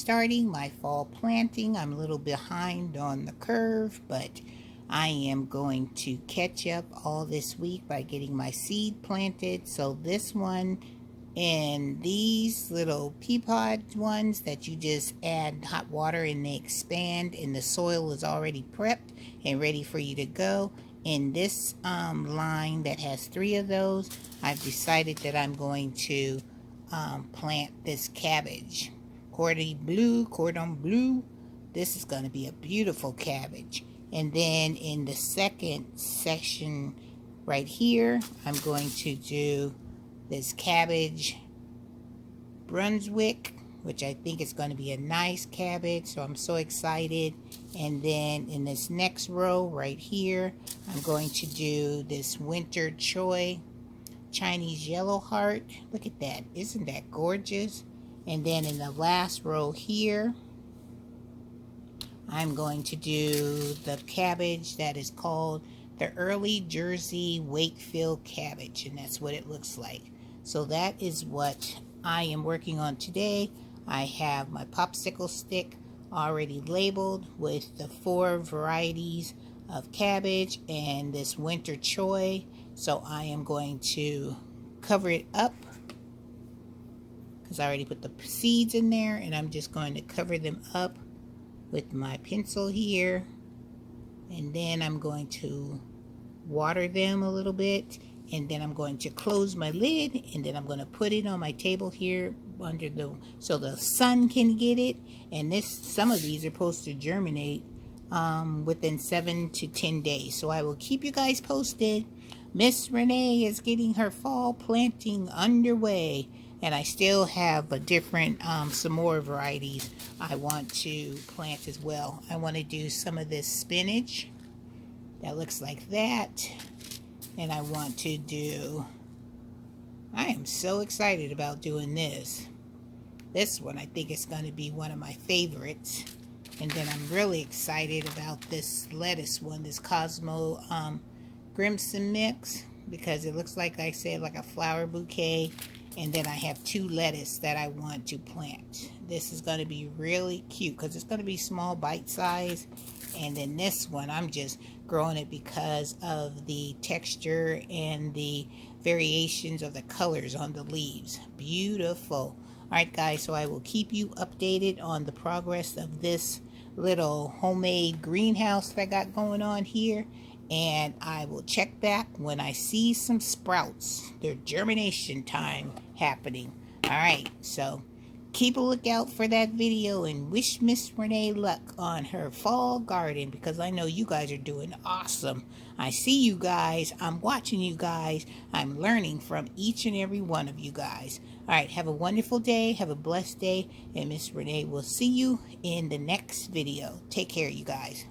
starting my fall planting. I'm a little behind on the curve, but I am going to catch up all this week by getting my seed planted. So this one and these little pea pod ones that you just add hot water and they expand, and the soil is already prepped and ready for you to go. In this line that has 3 of those, I've decided that I'm going to plant this cabbage. Cordon bleu. This is going to be a beautiful cabbage. And then in the second section right here, I'm going to do this cabbage Brunswick, which I think is going to be a nice cabbage, so I'm so excited. And then in this next row right here, I'm going to do this winter choy Chinese yellow heart. Look at that, isn't that gorgeous? And then in the last row here, I'm going to do the cabbage that is called the Early Jersey Wakefield cabbage, and that's what it looks like. So that is what I am working on today. I have my popsicle stick already labeled with the 4 varieties of cabbage and this winter choy. So I am going to cover it up because I already put the seeds in there, and I'm just going to cover them up with my pencil here. And then I'm going to water them a little bit, and then I'm going to close my lid, and then I'm going to put it on my table here under so the sun can get it. And some of these are supposed to germinate within 7 to 10 days. So I will keep you guys posted. Miss Renee is getting her fall planting underway, and I still have a different some more varieties I want to plant as well. I want to do some of this spinach that looks like that, and I want to do, I am so excited about doing this one. I think it's going to be one of my favorites. And then I'm really excited about this lettuce one, this Cosmo Grimson mix, because it looks like I said, like a flower bouquet. And then I have 2 lettuce that I want to plant. This is going to be really cute because it's going to be small bite size. And then this one, I'm just growing it because of the texture and the variations of the colors on the leaves. Beautiful. Alright guys, so I will keep you updated on the progress of this little homemade greenhouse that I got going on here. And I will check back when I see some sprouts. Their germination time happening. Alright, so keep a lookout for that video and wish Miss Renee luck on her fall garden, because I know you guys are doing awesome. I see you guys. I'm watching you guys. I'm learning from each and every one of you guys. Alright, have a wonderful day. Have a blessed day. And Miss Renee will see you in the next video. Take care, you guys.